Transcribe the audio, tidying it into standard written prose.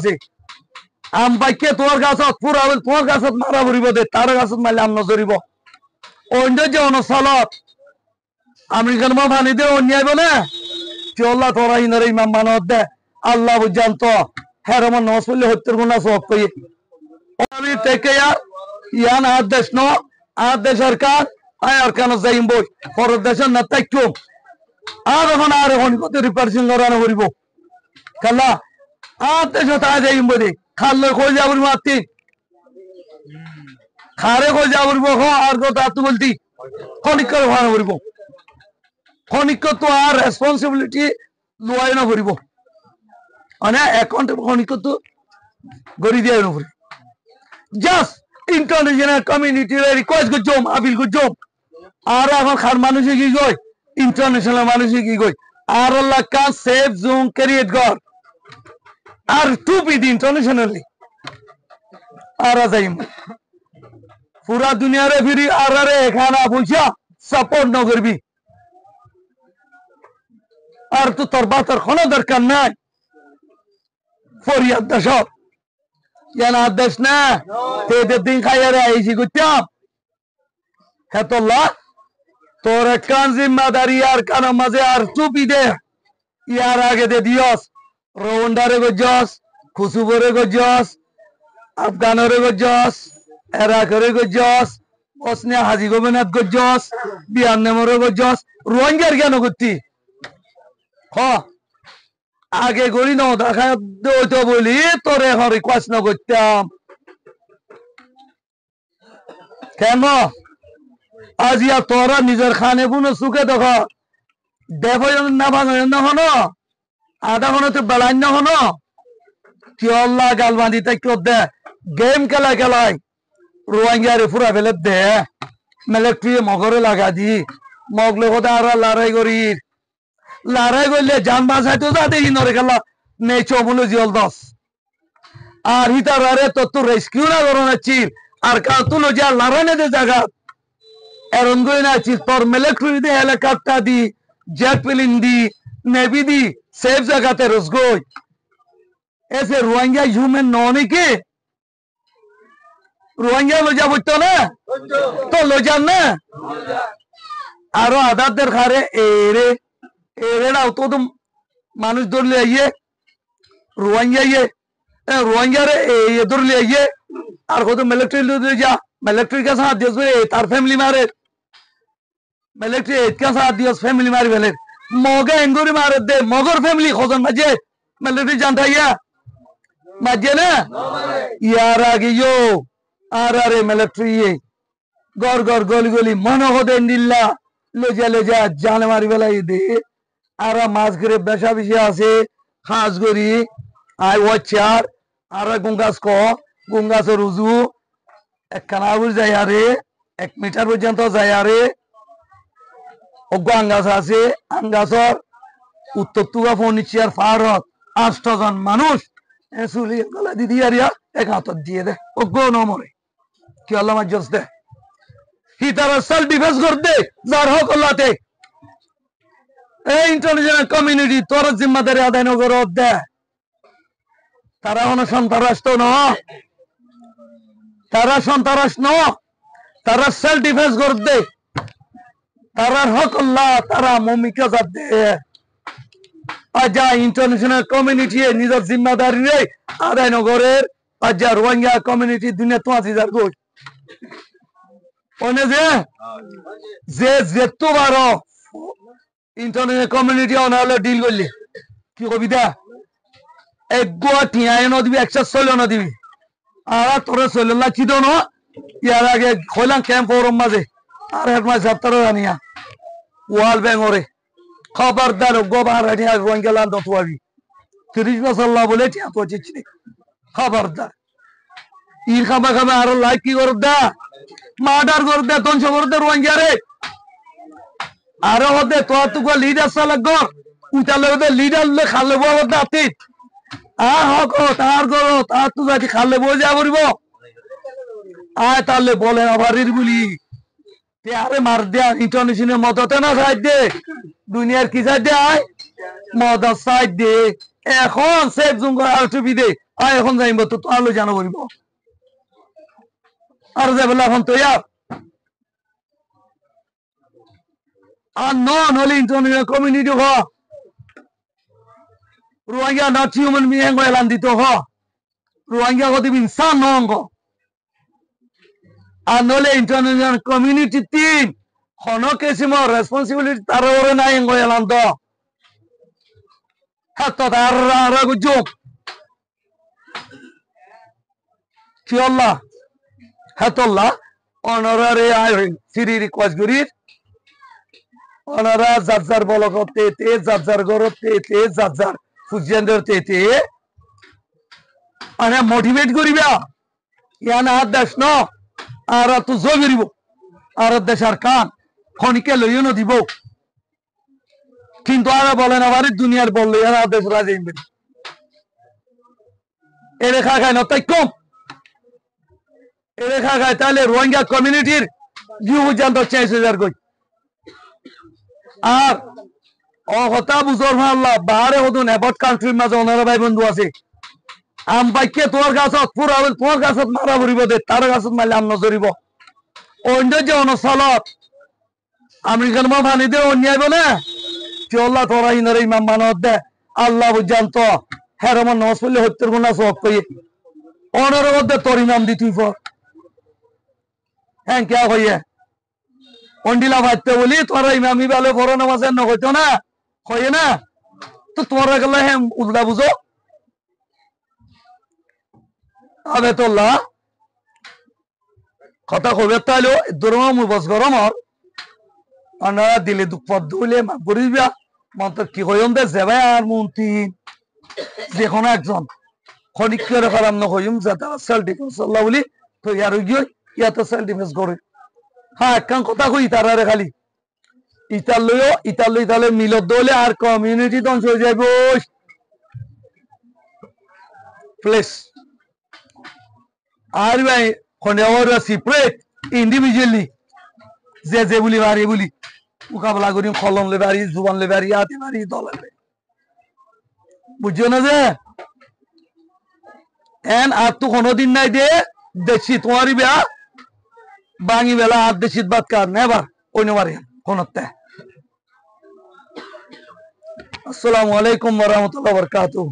আছে আম বাইকে তোর গাছত পুরা তোর গাছত মারা ভরিব দে তার গাছত মারলে আম নজরিব অন্য যে অনচলত আমেরিকান মা পানি দিয়ে অন্যায় বলে চল্লা তোরা ইনার ইমাম মানত দে আল্লাহ বুঝান্ত হ্যাঁ আমার নমাজ পড়লে হত্যের গুণা সব কই আমি থেকে ইয়ান আদেশ ন আদেশ সরকার আয় আর কেন যাইম বই পরের দেশের না তাইকুম আর এখন কত রিপারেশন করানো করিব খালা আদেশ তাই যাইম বই খালে কই যাবর মাতি খারে কই যাবর আর কথা তুই বলতি খনিক করে ভাড়া করিব খনিক তো আর রেসপন্সিবিলিটি লয় না করিব মানে অ্যাকাউন্ট খনিক তো গড়ি দিয়ে না করিব জাস্ট ইন্টারন্যাশনাল কমিউনিটি রিকোয়েস্ট করছম আপিল করছম আর এখন খার মানুষে কি কই ইন্টারন্যাশনাল মানুষে কি কই আর আল্লাহ কা সেফ জোন ক্রিয়েট কর আর টু বি দি ইন্টারন্যাশনালি আর যাইম পুরা দুনিয়ারে ফিরি আর আরে এখানে পয়সা সাপোর্ট না করবি আর তো তোর বাতার কোনো দরকার নাই ফরিয়াদ দাস ইয়ান আদেশ না তেদের দিন খাইয়ারে আইসি করতাম হেতল্লা তোর কান জিম্মাদারি আর কান মাঝে আর চুপি দে ইয়ার আগে দে দিয়স রওন্ডারে গজস খুসুবরে গজস আফগানরে গজস এরাকরে গজস ওসনে হাজি গোবিনাথ গজস বিয়ান্নমরে গজস রোহিঙ্গার কেন করতি হ আগে গড়ি ন দেখা তো বলি তোরে এখন রিকোয়েস্ট না করতাম কেন আজ ইয়া তোরা নিজের খানে বুনো সুখে দেখ দেব না ভাঙ না হন আধা হন তো বেড়াই না হন কিয়ল্লা গাল বাঁধি তাই কেউ দে গেম খেলা খেলাই রোহিঙ্গারে ফুরা ফেলে দে মিলিটারি মগরে লাগা দি মগলে কোথায় আর লড়াই করি লড়াই করলে যান বাঁচাইতো যাতে হিনরে খেলা নেই চমুলো জিয়ল দশ আর হিতার আরে তো রেস্কিউ না করোনা চির আর কাল তুলো যা লড়াই দে জায়গা এরম করে না চির তোর মিলিটারি দে হেলিকপ্টার দি জেট প্লেন দি নেভি দি সেফ জায়গাতে রসগোই এসে রোহিঙ্গা হিউম্যান নয় কি রোহিঙ্গা লজা বুঝতো না তো লজান না আরো আদারদের খারে এরে এরেরাও তো মানুষ ধরলে আইয়ে রোহিঙ্গা ইয়ে रोहिंग्या रे इधर ले आइए और को तो मिलिट्री ले जा मिलिट्री के साथ दियो तार फैमिली मारे मिलिट्री के साथ दियो फैमिली मारे वेले मोगे एंगुरी मारे दे मगर फैमिली खोजन मजे मिलिट्री जानता है मजे ना यार आगे यो आरे मिलिट्री ये गौर गौर गोली गोली मनो हो दे निल्ला ले जा जाने मारी वेला ये दे आरा मास करे बेशा विषय आसे खास गोरी आई वाचार आरा गुंगास को गुंगास रुजू एक कनावुर जायारे एक मीटर पर्यंत जायारे अंगास आसे अंगासर उत्तर तुगा फर्निचार फारत 8 জন মানুষ এসুলি গলা দিদি আরিয়া এক হাত দিয়ে দে অগো নমরে কি আল্লাহ মাজস দে হিতারা সেলফ ডিফেন্স কর দে যার হক আল্লাহতে এই ইন্টারন্যাশনাল কমিউনিটি তোর জিম্মাদারি আদায় নগর দে তারা কোন সন্ত্রাস তো না তারা সন্ত্রাস না তারা সেলফ ডিফেন্স কর দে তারার হক আল্লাহ তারা মুমিকা জাত দে আজা ইন্টারন্যাশনাল কমিউনিটি নিজের জিম্মাদারি রে আদায় নগরের আজা রোহিঙ্গা কমিউনিটি দুনিয়া তো আছে যার কই ওনে যে যেতো বারো ইন্টারন্যাশনাল কমিউনিটি অনালে ডিল করলি কি কবিতা এক গোয়া টিয়ায় ন দিবি 116 ন দিবি আর তোরে সল্লাহ চিদো ন ইয়ার আগে খইলাম ক্যাম্প ফোরাম মাঝে আর এক মাস সপ্তাহ জানিয়া ওয়াল ব্যাঙ্গরে খবরদার গোবার হাটিয়া রোহিঙ্গা লান দতুয়াবি 30 বছর লা বলে টিয়া তো চিচি খবরদার ইর খাবা খাবা আর লাইক কি কর দা মার্ডার কর দে ধ্বংস কর দে রোহিঙ্গা রে আর হতে তো গো লিডার সালাগ উতালে দে লিডার লে খালে বল দাতি আর হক তার গো তার তো যদি খালে বই যা করিব আয় তাহলে বলে আবারির বলি তে আরে মার দে ইন্টারন্যাশনাল মদতে না সাইড দে দুনিয়ার কি সাইড দে আয় মদত সাইড দে এখন সেফ জুঙ্গ আলটুবি দে এখন যাইব তো আলো জানো বলিব আর যাবে এখন তো আর নলে ইন্টারন্যাশনাল কমিউনিটি হ Rohingya not human being ko elan dito ho Rohingya ko dibi insan nongo anole international community team hono kesimo responsibility tarore na ngo elan do hatta darra gujo ki Allah hatta Allah honorary I siri request gurir onara zazzar bologote te zazzar gorote te zazzar ফুজিয়ানদের তেতে মানে motivate করিবা ইয়ান আর দেশ ন আর তো জয় করিব আর দেশার কান খনিকে লইও ন দিব কিন্তু আর বলেন আবার দুনিয়ার বললে আর দেশ রাজে এ রেখা খায় না তাই কম এ রেখা খায় তাহলে রোহিঙ্গা কমিউনিটির জিও জান্ত চেঞ্জ হয়ে যার কই আর কথা বুঝর আল্লাহ বাহারে হতুন এবাট কান্ট্রির মাঝে ওনারা ভাই বন্ধু আছে আম বাইকে তোর গাছত পুরা তোর গাছত মারা ভরিব দে তার গাছত মারলে আম নজরিব অন্য যে অনসলত আমেরিকান মা ভানি দে অন্যাইব না চল্লা তোরা ইনার ইমাম মানত দে আল্লাহ বুঝান্ত হেরমন নমাজ পড়লে হত্যের গুণা সব কই অনর মধ্যে তোর ইমাম দি তুই পর হ্যাঁ কে হইয়ে অন্ডিলা ভাইতে বলি তোরা ইমামি বেলে বড় নামাজ ন হইতো না হয় না তো তোরা গেলে হ্যাঁ উল্টা বুঝো আবে তোল্লা কথা কবে তাইলো দরমা মুবস গরমর আনারা দিলে দুঃখ দিলে গরিবা মন্তর কি হইম দে যাবে আর মন্ত্রী যে কোনো একজন খনিক করে কালাম না হইম যাতে সেল ডিফেন্স আল্লাহ বলি তো ইয়ার গিয়ে ইয়াতে সেল ডিফেন্স করে হ্যাঁ একখান কথা কই তারারে খালি ইতালে মিলত দলে আর কমিউনিটি ধ্বংস হয়ে যাবে প্লেস আর ভাই খনে ওরা সিপ্রেট ইন্ডিভিজুয়ালি যে বলি বাড়ি বলি মোকাবেলা করি খলম লে বাড়ি জুবান লে বাড়ি আতে বাড়ি দলে বুঝছো না যে এন আর তো কোনোদিন নাই দে দেখছি তোমারই বেয়া বাঙি বেলা আর দেশিত বাদ কার নেবার ওই নেবারে কোনতে আসসালামু আলাইকুম ওয়া রাহমাতুল্লাহি ওয়া বারাকাতুহু